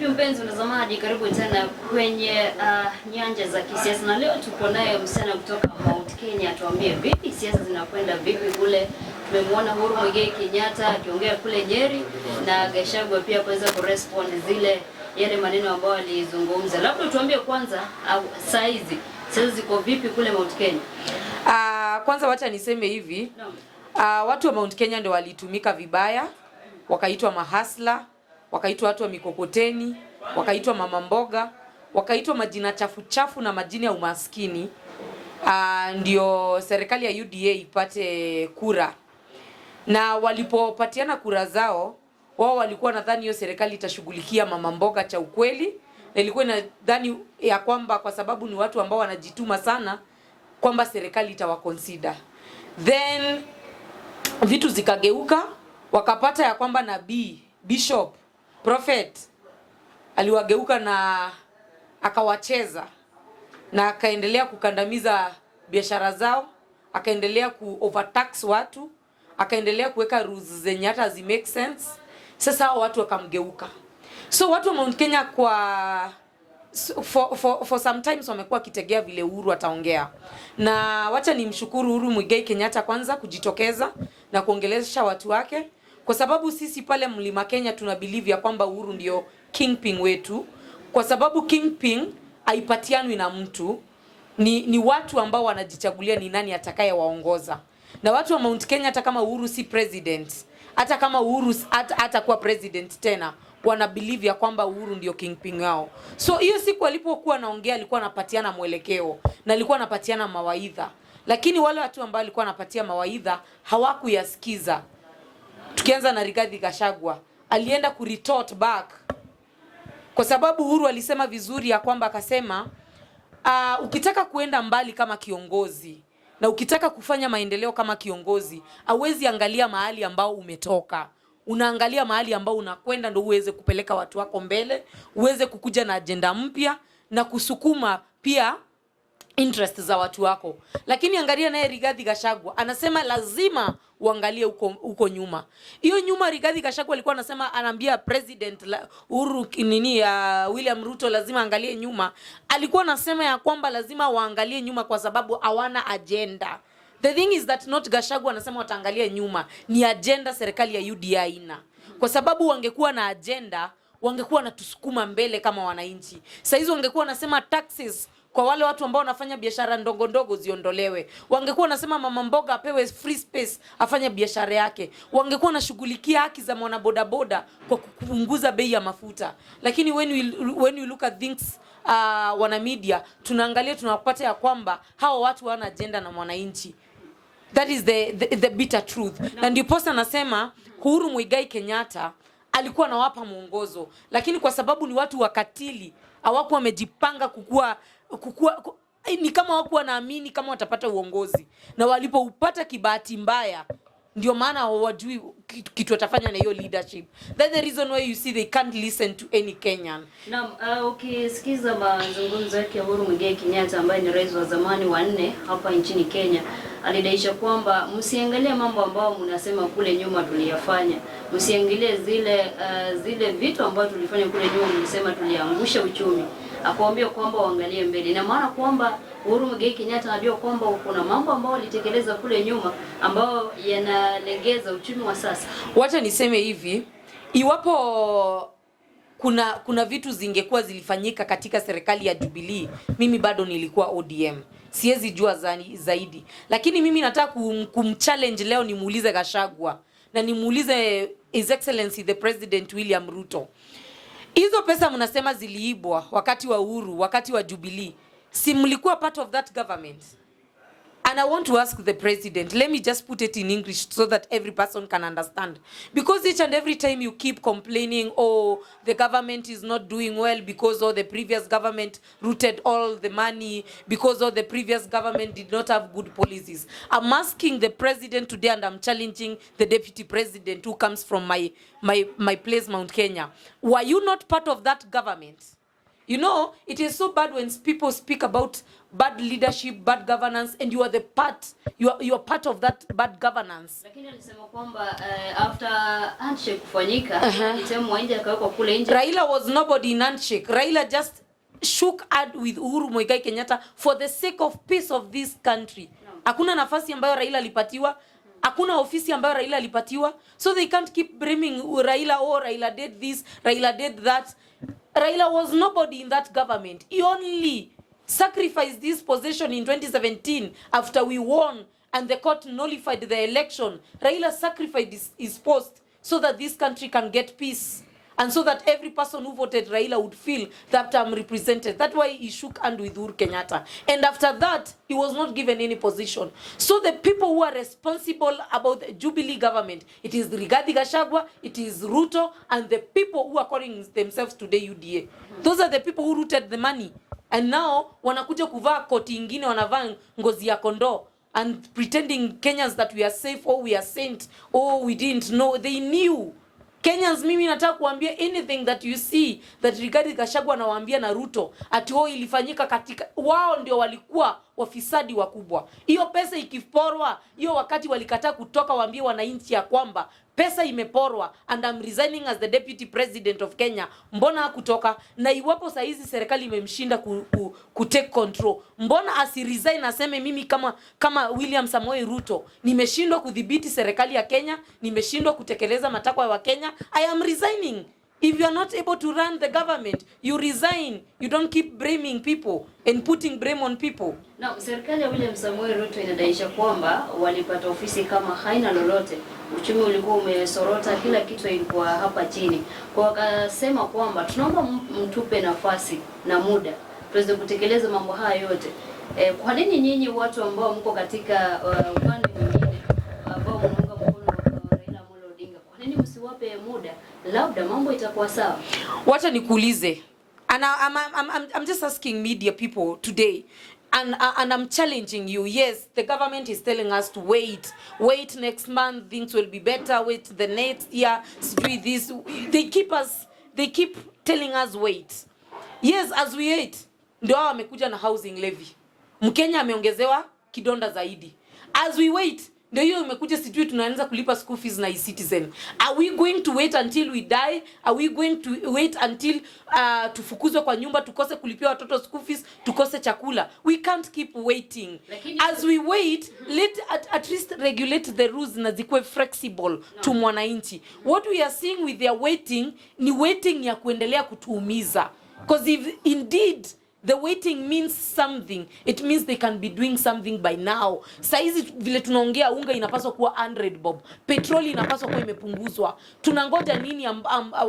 Vipi mpenzi mtazamaji, karibu tena kwenye nyanja za kisiasa, na leo tupo naye msana kutoka Mount Kenya. Tuambie vipi siasa zinakwenda vipi kule. Tumemwona Uhuru Muigai Kenyatta akiongea kule Nyeri na Gachagua pia kuweza kurespond zile yale maneno ambayo alizungumza. Labda tuambie kwanza saizi ziko vipi kule Mount Kenya? Kwanza wacha niseme hivi. Watu wa Mount Kenya ndio walitumika vibaya, wakaitwa mahasla, wakaitwa watu wa mikokoteni, wakaitwa mama mboga, wakaitwa majina chafu chafu na majina ya umaskini. Ndio serikali ya UDA ipate kura. Na walipopatiana kura zao, wao walikuwa nadhani hiyo serikali itashughulikia mama mboga cha ukweli. Na ilikuwa nadhani ya kwamba kwa sababu ni watu ambao wanajituma sana kwamba serikali itawaconsider. Then vitu zikageuka, wakapata ya kwamba nabii, bishop, prophet aliwageuka na akawacheza na akaendelea kukandamiza biashara zao, akaendelea overtax watu, akaendelea kuweka rules zenye hata zi make sense. Sasa watu wakamgeuka. So watu wa Mount Kenya for sometimes wamekuwa kitegea vile Uhuru ataongea. Na wacha nimshukuru Uhuru Muigai Kenyatta kwanza kujitokeza na kuongelesha watu wake, kwa sababu sisi pale Mlima Kenya tuna believe ya kwamba Uhuru ndio kingpin wetu, kwa sababu kingpin haipatianwi na mtu, ni watu ambao wanajichagulia ni nani atakaye waongoza. Na watu wa Mount Kenya, hata kama Uhuru si president, hata kama Uhuru atakuwa president tena, wana believe ya kwamba Uhuru ndio kingpin wao. So hiyo siku alipokuwa anaongea alikuwa anapatiana mwelekeo na alikuwa anapatiana mawaidha, lakini wale watu ambao alikuwa anapatia mawaidha hawakuyasikiza. Tukianza na Rigathi Gachagua, alienda ku retort back, kwa sababu Uhuru alisema vizuri ya kwamba akasema ukitaka kuenda mbali kama kiongozi na ukitaka kufanya maendeleo kama kiongozi, hauwezi angalia mahali ambao umetoka. Unaangalia mahali ambao unakwenda ndio uweze kupeleka watu wako mbele, uweze kukuja na agenda mpya na kusukuma pia interest za watu wako. Lakini angalia naye Rigathi Gachagua anasema lazima uangalie huko nyuma. Hiyo nyuma Rigathi Gachagua alikuwa anasema, anaambia president Uhuru William Ruto lazima angalie nyuma. Alikuwa anasema ya kwamba lazima waangalie nyuma kwa sababu hawana agenda. The thing is that not Gachagua anasema wataangalia nyuma, ni agenda serikali ya UDA ina. Kwa sababu wangekuwa na agenda, wangekuwa natusukuma mbele kama wananchi. Sasa hizo wangekuwa nasema taxes kwa wale watu ambao wanafanya biashara ndogo ndogo ziondolewe. Wangekuwa wanasema mama mboga apewe free space afanye biashara yake. Wangekuwa wanashughulikia haki za mwanaboda boda kwa kupunguza bei ya mafuta. Lakini when you look at things wana media, tunaangalia tunapata ya kwamba hao watu hawana agenda na mwananchi. That is the bitter truth. Na ndipo posta nasema Uhuru Muigai Kenyatta alikuwa anawapa mwongozo, lakini kwa sababu ni watu wakatili, hawakuwa wamejipanga kukua ni kama hawakuwa naamini kama watapata uongozi, na walipoupata kibahati mbaya ndio maana hawajui kitu watafanya na hiyo leadership. That's the reason why you see they can't listen to any Kenyan. Naam, ukisikiza mazungumzo yake Uhuru Muigai Kenyatta ambaye ni rais wa zamani wa 4 hapa nchini Kenya, alidaisha kwamba msiangalie mambo ambao mnasema kule nyuma tuliyafanya. Msiangalie zile vitu ambavyo tulifanya kule nyuma, mlisema tuliangusha uchumi. Akawaambia kwamba waangalie mbele. Na maana kwamba Uhuru Muigai Kenyatta anajua kwamba kuna mambo ambayo walitekeleza kule nyuma ambao yanalegeza uchumi wa sasa. Wacha niseme hivi, iwapo kuna vitu zingekuwa zilifanyika katika serikali ya Jubilee, mimi bado nilikuwa ODM. Siwezi jua zaidi. Lakini mimi nataka kumchallenge leo, nimuulize Gachagua na nimuulize His Excellency the President William Ruto. Hizo pesa mnasema ziliibwa wakati wa Uhuru, wakati wa Jubilee, si mlikuwa part of that government? And I want to ask the president, let me just put it in English so that every person can understand. Because each and every time you keep complaining, oh, the government is not doing well because the previous government rooted all the money, because the previous government did not have good policies. I'm asking the president today, and I'm challenging the deputy president who comes from my place, Mount Kenya. Were you not part of that government? You know, it is so bad when people speak about bad leadership, bad governance, and you are part of that bad governance. Lakini alisema kwamba after handshake kufanyika, alisema nje akawekwa kule nje. Raila was nobody in handshake. Raila just shook hand with Uhuru Muigai Kenyatta for the sake of peace of this country. Hakuna nafasi ambayo Raila alipatiwa, hakuna ofisi ambayo Raila alipatiwa, so they can't keep blaming Raila, oh Raila did this, Raila did that. Raila was nobody in that government. He only sacrificed this position in 2017 after we won and the court nullified the election. Raila sacrificed his post so that this country can get peace. And so that every person who voted Raila would feel that I'm represented. That's why he shook hand with Uhuru Kenyatta. And after that, he was not given any position. So the people who are responsible about the Jubilee government, it is Rigathi Gachagua, it is Ruto, and the people who are calling themselves today UDA. Those are the people who rooted the money. And now, wanakuja kuvaa koti ingine, wanavaa ngozi ya kondoo, and pretending Kenyans that we are safe, or we are saint, or we didn't know. They knew. Kenyans, mimi nataka kuambia anything that you see that Rigathi Gachagua anawaambia na Ruto ati ilifanyika katika, wao ndio walikuwa wafisadi wakubwa. Hiyo pesa ikiporwa, hiyo wakati walikataa kutoka waambie wananchi ya kwamba pesa imeporwa and I'm resigning as the deputy president of Kenya, mbona hakutoka? Na iwapo saa hizi serikali imemshinda ku take control, mbona asiresign aseme mimi kama William Samoei Ruto nimeshindwa kudhibiti serikali ya Kenya, nimeshindwa kutekeleza matakwa ya Kenya, I am resigning. If you are not able to run the government, you resign. You don't keep blaming people and putting blame on people. Na serikali ya William Samoei Ruto inadaisha kwamba walipata ofisi kama haina lolote. Uchumi ulikuwa umesorota, kila kitu ilikuwa hapa chini. Kwa wakasema kwamba tunaomba mtupe nafasi na muda tuweze kutekeleza mambo haya yote. Kwa nini nyinyi watu ambao mko katika upande mwingine ambao mnaunga mkono Raila Amolo Odinga, kwa nini msiwape muda? Labda mambo itakuwa sawa. Wacha nikuulize. And I'm just asking media people today, and I'm challenging you. Yes, the government is telling us to wait next month, things will be better, wait the next year, do this. They keep telling us wait. Yes, as we wait, ndio wamekuja na housing levy. Mkenya ameongezewa kidonda zaidi. As we wait, ndio hiyo imekuja sijui tunaanza kulipa school fees na e-citizen. Are we going to wait until we die? Are we going to wait until tufukuzwe kwa nyumba, tukose kulipia watoto school fees, tukose chakula? We can't keep waiting. As we wait, let at least regulate the rules na zikuwe flexible to mwananchi. What we are seeing with their waiting ni waiting ya kuendelea kutuumiza. Because if indeed the waiting means something, it means they can be doing something by now. Saizi vile tunaongea unga inapaswa kuwa 100 bob. Petroli inapaswa kuwa imepunguzwa. Tunangoja nini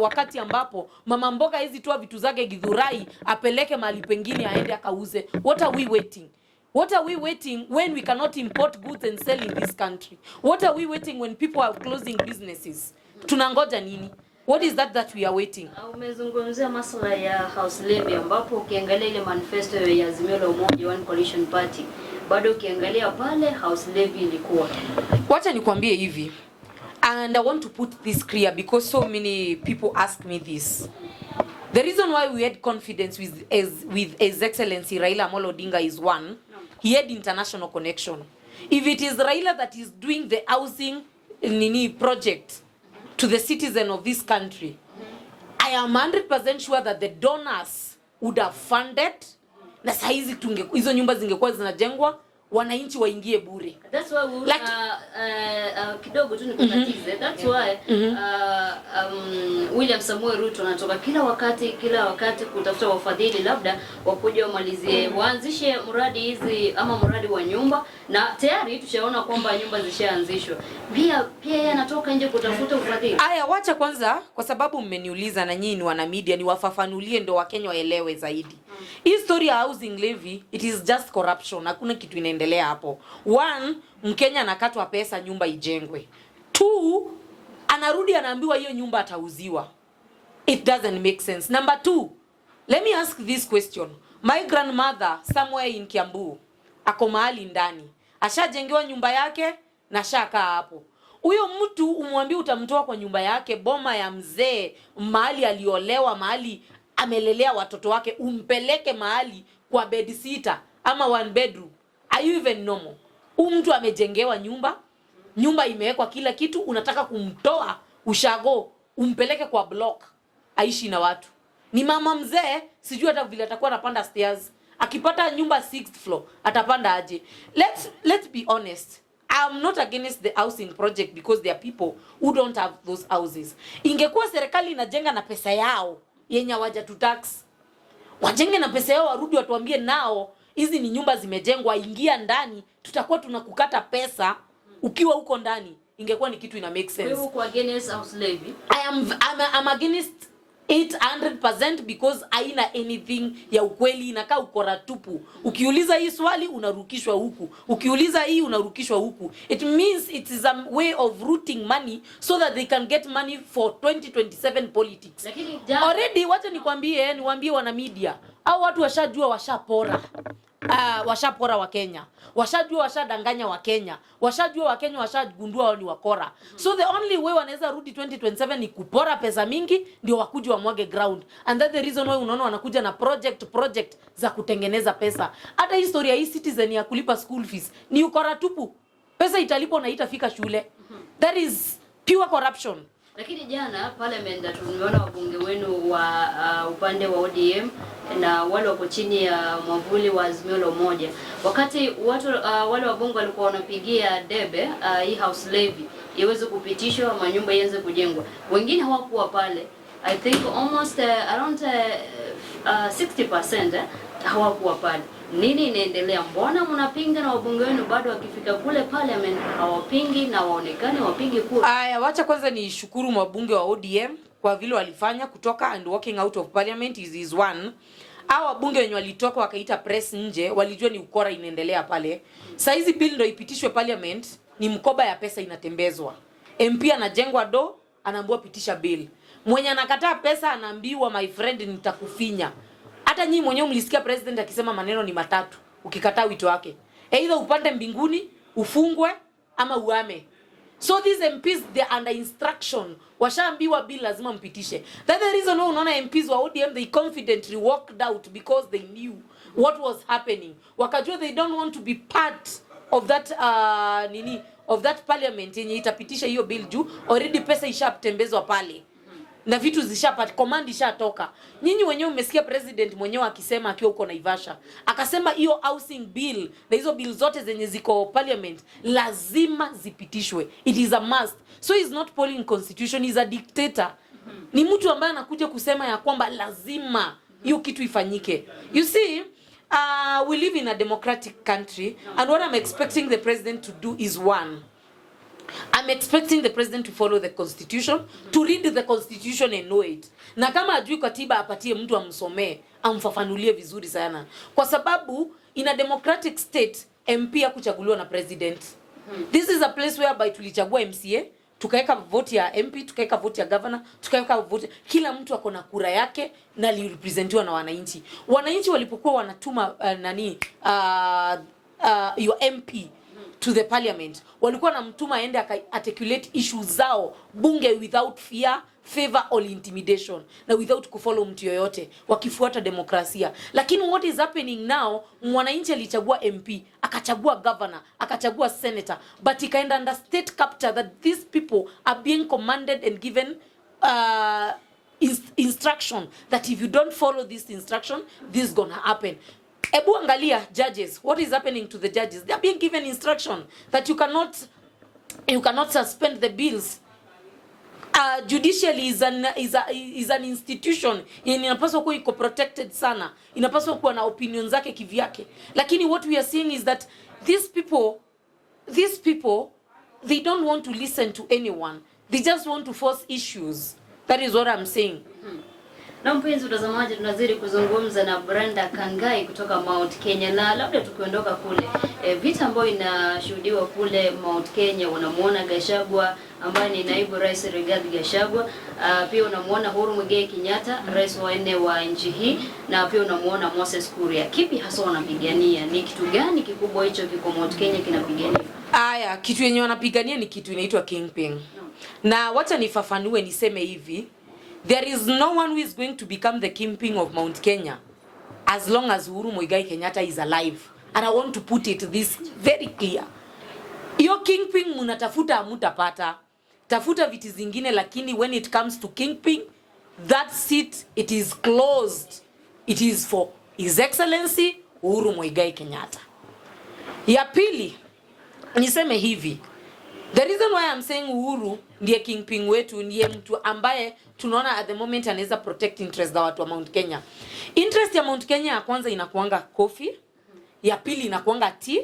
wakati ambapo mama mboga hizi toa vitu zake Githurai apeleke mahali pengine aende akauze? What are we waiting? What are we waiting when we cannot import goods and sell in this country? What are we waiting when people are closing businesses? Tunangoja nini? What is that we are waiting? Umezungumzia masuala ya house levy ambapo ukiangalia ile manifesto ya Azimio la Umoja One Coalition Party, bado ukiangalia pale house levy ilikuwa. Wacha nikwambie hivi. And I want to put this clear because so many people ask me this. The reason why we had confidence with His Excellency Raila Amolo Odinga is one, he had international connection. If it is Raila that is doing the housing project to the citizen of this country, I am 100% sure that the donors would have funded, na saizi hizo nyumba zingekuwa zinajengwa, wananchi waingie bure. That's why we kidogo tu nikukatize. That's why William Samoei Ruto anatoka kila wakati kutafuta wafadhili labda wakuja wamalizie waanzishe mradi hizi ama mradi wa nyumba, na tayari tushaona kwamba nyumba zishaanzishwa. Pia yeye anatoka nje kutafuta ufadhili. Aya, wacha kwanza, kwa sababu mmeniuliza na nyinyi wana media niwafafanulie ndio Wakenya waelewe zaidi. Hii story ya housing levy, it is just corruption. Hakuna kitu inaendelea hapo. One, Mkenya anakatwa pesa nyumba ijengwe. Two, anarudi anaambiwa hiyo nyumba atauziwa. It doesn't make sense. Number two, let me ask this question. My grandmother somewhere in Kiambu ako mahali ndani, ashajengewa nyumba yake na shaka hapo. Huyo mtu umwambie utamtoa kwa nyumba yake, boma ya mzee, mahali aliolewa, mahali amelelea watoto wake, umpeleke mahali kwa bed sitter ama 1 bedroom, are you even normal? Mtu amejengewa nyumba imewekwa kila kitu, unataka kumtoa ushago umpeleke kwa block aishi na watu. Ni mama mzee, sijui hata vile atakuwa anapanda stairs. Akipata nyumba 6th floor atapanda aje? Let's be honest. I'm not against the housing project because there are people who don't have those houses. Ingekuwa serikali inajenga na pesa yao yenye waja to tax, wajenge na pesa yao, warudi watuambie nao hizi ni nyumba zimejengwa, ingia ndani, tutakuwa tunakukata pesa ukiwa huko ndani. Ingekuwa ni kitu ina make sense. Wewe uko against house levy? I'm against 800% because haina anything ya ukweli, inakaa ukora tupu. Ukiuliza hii swali unarukishwa huku, ukiuliza hii unarukishwa huku. It means it is a way of routing money so that they can get money for 2027 politics. Already wacha niwaambie wana media, au watu washajua, washapora washapora wa Kenya, washajua, washadanganya wa Kenya, washajua wa Kenya, washagundua wao ni wakora. So the only way wanaweza rudi 2027 ni kupora pesa mingi ndio wakuje wamwage ground, and that's the reason why unaona wanakuja na project za kutengeneza pesa. Hata historia hii Citizen ya kulipa school fees ni ukora tupu. Pesa italipwa na itafika shule. That is pure corruption. Lakini jana parliament tumeona wabunge wenu wa upande wa ODM na wale wako chini ya mwavuli wa Azimio la Umoja, wakati watu wale wabunge walikuwa wanapigia debe hii house levy iweze kupitishwa, manyumba ianze kujengwa, wengine hawakuwa pale. I think almost around 60% hawakuwa pale. Nini inaendelea? Mbona mnapinga na wabunge wenu bado wakifika kule parliament hawapingi na waonekane wapingi kura? Aya, wacha kwanza ni shukuru wabunge wa ODM kwa vile walifanya kutoka and walking out of parliament is one. Hao wabunge wenye walitoka wakaita press nje, walijua ni ukora inaendelea pale. Sasa hizi bill ndio ipitishwe parliament, ni mkoba ya pesa inatembezwa. MP anajengwa anaambiwa pitisha bill. Mwenye anakataa pesa anaambiwa my friend nitakufinya. Hata nyinyi mwenyewe mlisikia president akisema maneno ni matatu ukikataa wito wake. Either upande mbinguni, ufungwe ama uame. So these MPs they are under instruction. Washaambiwa bill lazima mpitishe. That's the reason why unaona MPs wa ODM they confidently walked out because they knew what was happening. Wakajua they don't want to be part of that of that parliament yenye itapitisha hiyo bill juu already pesa ishaptembezwa pale. Na vitu zishapata, command ishatoka. Nyinyi wenyewe umesikia president mwenyewe akisema akiwa uko Naivasha. Akasema hiyo housing bill na hizo bill zote zenye ziko parliament lazima zipitishwe. It is a must. So he is not following constitution, he is a dictator. Ni mtu ambaye anakuja kusema ya kwamba lazima hiyo kitu ifanyike. You see, we live in a democratic country and what I'm expecting the president to do is one. I'm expecting the president to follow the constitution, to read the constitution and know it. Na kama ajui katiba apatie mtu amsomee, amfafanulie vizuri sana. Kwa sababu in a democratic state, MP hakuchaguliwa na president. This is a place whereby tulichagua MCA, tukaweka vote ya MP, tukaweka vote ya governor, tukaweka vote, kila mtu ako na kura yake na alirepresentiwa na wananchi. Wananchi walipokuwa wanatuma your MP to the parliament, walikuwa na mtuma aende articulate issues zao bunge without fear, favor or intimidation, na without kufollow mtu yoyote, wakifuata demokrasia. Lakini what is happening now, mwananchi alichagua MP, akachagua governor, akachagua senator, but ikaenda under state capture that these people are being commanded and given instruction that if you don't follow this instruction, this is gonna happen. Ebu angalia judges, what is happening to the judges? They are being given instruction that you cannot suspend the bills. Judicially is an institution inapaswa kuwa iko protected sana, inapaswa kuwa na opinion zake kivyake. Lakini what we are seeing is that these people they don't want to listen to anyone, they just want to force issues. That is what I'm saying. Na mpenzi utazamaji, tunazidi kuzungumza na Brenda Kangai kutoka Mount Kenya, na labda tukiondoka kule vita ambayo inashuhudiwa kule Mount Kenya, unamuona Gachagua ambaye ni naibu rais Rigathi Gachagua, pia unamuona Uhuru Muigai Kenyatta, rais wa 4 wa nchi hii, na pia unamuona Moses Kuria. Kipi hasa wanapigania? Ni kitu gani kikubwa hicho kiko Mount Kenya kinapigania? Aya, kitu yenye wanapigania ni kitu inaitwa kingpin. Na wacha nifafanue niseme hivi, there is no one who is going to become the kingpin of Mount Kenya as long as Uhuru Muigai Kenyatta is alive And I want to put it this very clear. Hiyo kingpin mnatafuta hamutapata. Tafuta viti zingine, lakini when it comes to kingpin, that seat, it is closed. It is for His Excellency Uhuru Muigai Kenyatta. Ya pili, niseme hivi. The reason why I'm saying Uhuru ndiye kingpin wetu, ndiye mtu ambaye tunaona at the moment anaweza protect interest za watu wa Mount Kenya. Interest ya Mount Kenya ya kwanza inakuanga coffee, ya pili inakuanga tea,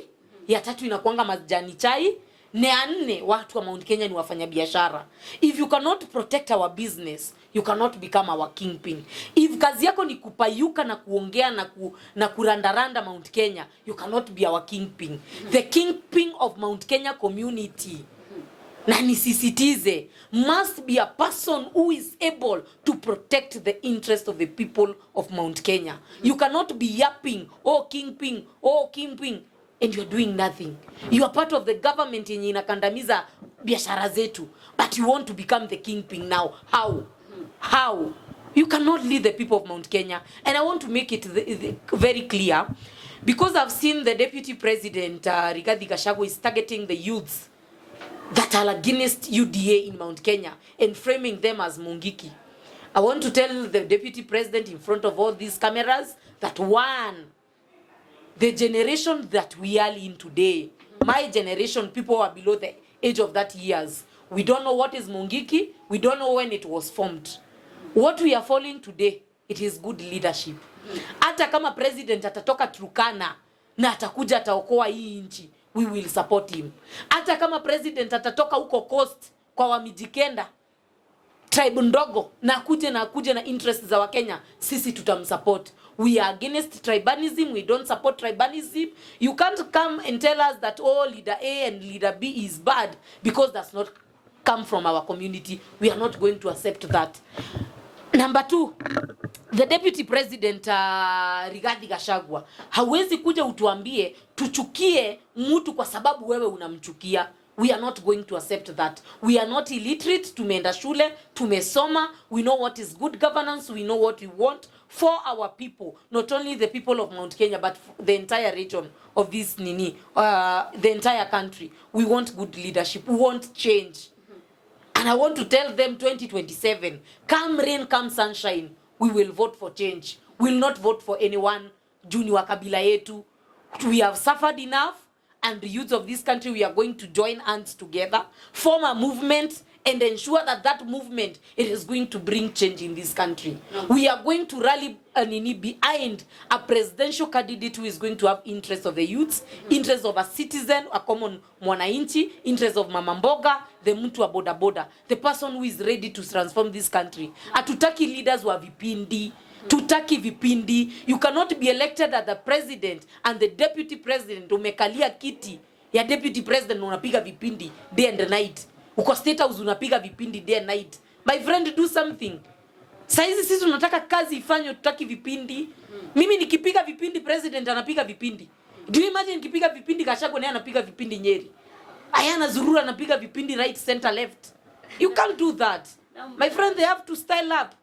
ya tatu inakuanga majani chai, na ya nne watu wa Mount Kenya ni wafanyabiashara. If you cannot protect our business, you cannot become our kingpin. If kazi yako ni kupayuka na kuongea na kurandaranda Mount Kenya, you cannot be our kingpin. The kingpin of Mount Kenya community, na nisisitize, must be a person who is able to protect the interest of the people of Mount Kenya. You cannot be yapping, oh kingpin, and you're doing nothing. You are part of the government yenye inakandamiza biashara zetu, but you want to become the kingpin now. How? You cannot lead the people of Mount Kenya. And I want to make it very clear, because I've seen the Deputy President Rigathi Gachagua is targeting the youths that are against UDA in Mount Kenya and framing them as Mungiki. I want to tell the Deputy President in front of all these cameras that one, the generation that we are in today, my generation, people who are below the age of that years, we don't know what is Mungiki, we don't know when it was formed. What we are following today, it is good leadership. Hata kama president atatoka Turkana na atakuja ataokoa hii nchi, we will support him. Hata kama president atatoka huko coast kwa Wamijikenda, tribe ndogo, na kuja na interest za Wakenya, sisi tutamsupport. We are against tribalism. We don't support tribalism. You can't come and tell us that oh, leader A and leader B is bad, because that's not come from our community. We are not going to accept that. Number two, the Deputy President Rigathi Gachagua, hawezi kuja utuambie tuchukie mtu kwa sababu wewe unamchukia. We are not going to accept that. We are not illiterate. Tumeenda shule, tumesoma. We know what is good governance. We know what we want for our people. Not only the people of Mount Kenya, but the entire region of this the entire country. We want good leadership. We want change. And I want to tell them 2027, come rain, come sunshine, we will vote for change. We will not vote for anyone, junior kabila yetu. We have suffered enough, and the youth of this country, we are going to join hands together, form a movement, and ensure that that movement, it is going to bring change in this country. We are going to rally behind a presidential candidate who is going to have interest of the youths, interest of a citizen, a common mwananchi, interest of mama mboga, the mtu wa boda boda, the person who is ready to transform this country. Hatutaki leaders wa vipindi. Tutaki vipindi. You cannot be elected as the president and the deputy president umekalia kiti ya deputy president unapiga vipindi day and night. Uko state house unapiga vipindi day and night. My friend, do something. Saizi sisi tunataka kazi ifanywe, tutaki vipindi. Mimi nikipiga vipindi, president anapiga vipindi. Do you imagine nikipiga vipindi Gachagua naye anapiga vipindi Nyeri? Ayana Zurura anapiga vipindi right, center, left. You can't do that. My friend, they have to style up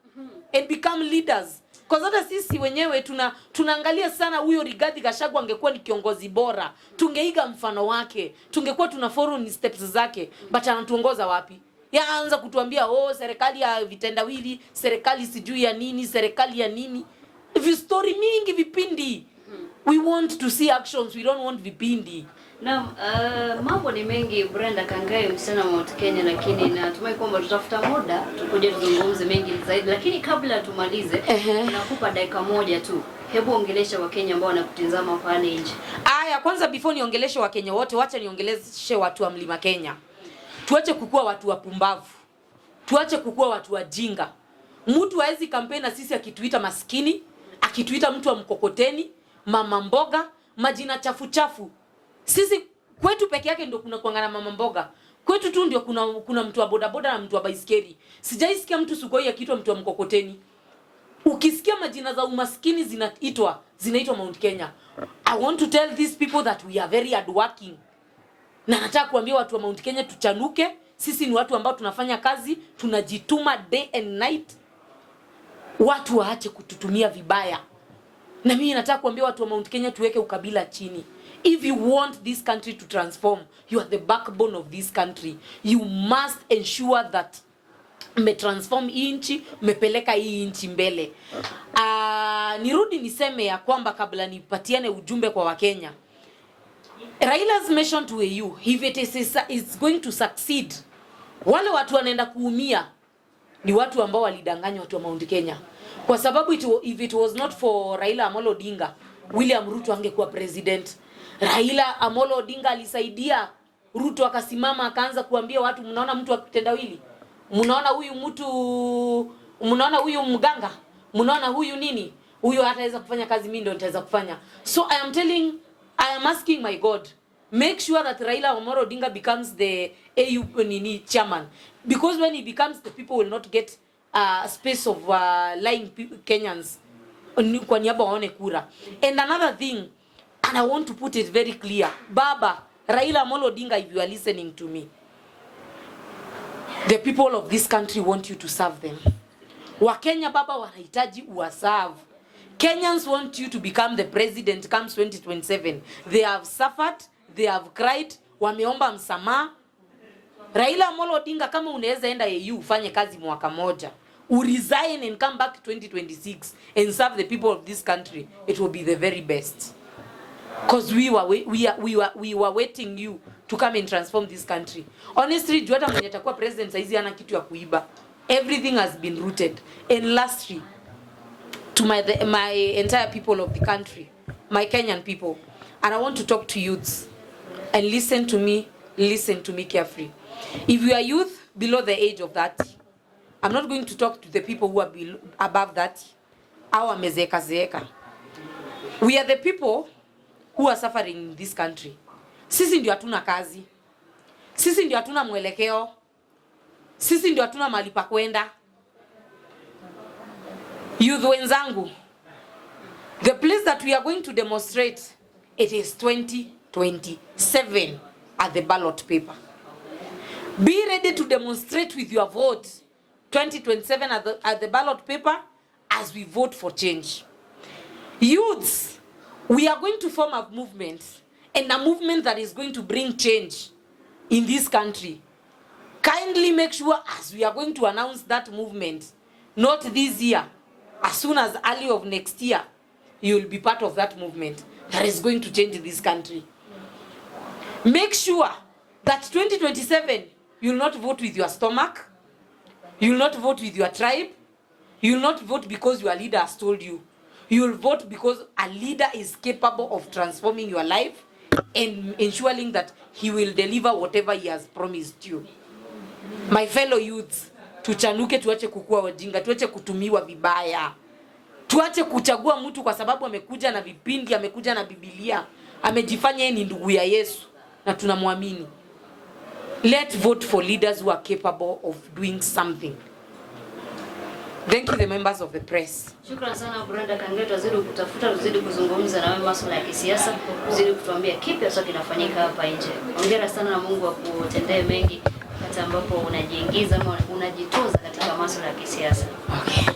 and become leaders. Kwa hata sisi wenyewe tunaangalia sana huyo Rigathi Gachagua angekuwa ni kiongozi bora. Tungeiga mfano wake. Tungekuwa tuna follow ni steps zake. But anatuongoza wapi? Yaanza kutuambia oh, serikali ya vitendawili, serikali sijui ya nini, serikali ya nini. Story mingi vipindi. We want to see actions, we don't want vipindi. Na mambo ni mengi Brenda Kangai, msichana wa Mount Kenya, lakini natumai kwamba tutafuta muda tukuje tuzungumze mengi zaidi, lakini kabla tumalize nakupa dakika moja tu. Hebu ongelesha Wakenya ambao wanakutazama pale nje. Aya, kwanza before niongeleshe Wakenya wote, wacha niongeleshe watu wa Mlima Kenya. Tuache kukua watu wapumbavu. Tuache kukua watu wajinga. Mtu haezi kampeni na sisi akituita maskini, akituita mtu wa mkokoteni, mama mboga, majina chafu chafu. Sisi kwetu peke yake ndio kuna kuangana mama mboga. Kwetu tu ndio kuna mtu wa boda boda na mtu wa baiskeli. Sijaisikia mtu Sugoi akiitwa mtu wa mkokoteni. Ukisikia majina za umaskini zinaitwa Mount Kenya. I want to tell these people that we are very hardworking. Na nataka kuambia watu wa Mount Kenya tuchanuke. Sisi ni watu ambao tunafanya kazi, tunajituma day and night. Watu waache kututumia vibaya. Na mimi nataka kuambia watu wa Mount Kenya tuweke ukabila chini. If you want this country to transform, you are the backbone of this country. You must ensure that transform hii nchi, mmepeleka hii nchi mbele. Nirudi niseme ya kwamba kabla nipatiane ujumbe kwa Wakenya. Raila's mission to AU, if it is going to succeed, wale watu wanaenda kuumia ni watu ambao walidanganya watu wa Mount Kenya. Kwa sababu if it was not for Raila Amolo Odinga, William Ruto angekuwa president. Raila Amolo Odinga alisaidia Ruto akasimama akaanza kuambia watu, mnaona mtu akitendawili? Mnaona huyu mtu, mnaona huyu mganga? Mnaona huyu nini? Huyu hataweza kufanya kazi, mimi ndio nitaweza kufanya. So I am asking my God, make sure that Raila Amolo Odinga becomes the AU chairman, because when he becomes, the people will not get space of lying Kenyans kwa niaba waone kura. And another thing, and I want to put it very clear, Baba Raila Amolo Odinga, if you are listening to me, the people of this country want you to serve them. Wakenya Baba wanahitaji uwaserve. Kenyans want you to become the president comes 2027. They have suffered, they have cried, wameomba msamaha. Raila Amolo Odinga, kama unaweza enda AU ufanye kazi mwaka moja, resign and come back 2026 and serve the people of this country, it will be the very best. Because we were waiting you to come and transform this country. Honestly, Juata mwenye atakuwa president saizi hana kitu ya kuiba. Everything has been rooted. And lastly, to my entire people of the country, my Kenyan people, and I want to talk to youths, and listen to me carefully. If you are youth below the age of 30, I'm not going to talk to the people who are above that. Our mezeka. We are the people who are suffering in this country. Sisi ndio hatuna kazi. Sisi ndio hatuna mwelekeo. Sisi ndio hatuna mahali pa kwenda. Youth wenzangu, the place that we are going to demonstrate, it is 2027 at the ballot paper. Be ready to demonstrate with your vote 2027 at the ballot paper as we vote for change. Youths, we are going to form a movement, and a movement that is going to bring change in this country. Kindly make sure as we are going to announce that movement, not this year, as soon as early of next year, you will be part of that movement that is going to change this country. Make sure that 2027, you will not vote with your stomach, you will not vote with your tribe, you will not vote because your leader has told you. You will vote because a leader is capable of transforming your life and ensuring that he will deliver whatever he has promised you. My fellow youths, tuchanuke, tuache kukua wajinga, tuache kutumiwa vibaya. Tuache kuchagua mtu kwa sababu amekuja na vipindi, amekuja na Biblia, amejifanya yeye ni ndugu ya Yesu na tunamwamini. Let's vote for leaders who are capable of doing something. Thank you, the members of the press. Shukrani sana Brenda Kangai, tuzidi kutafuta, tuzidi kuzungumza na wewe masuala ya kisiasa, tuzidi kutuambia kipi hasa kinafanyika hapa nje. Hongera sana na Mungu akutendee mengi hata ambapo unajiingiza ama unajitoza katika masuala ya kisiasa. Okay.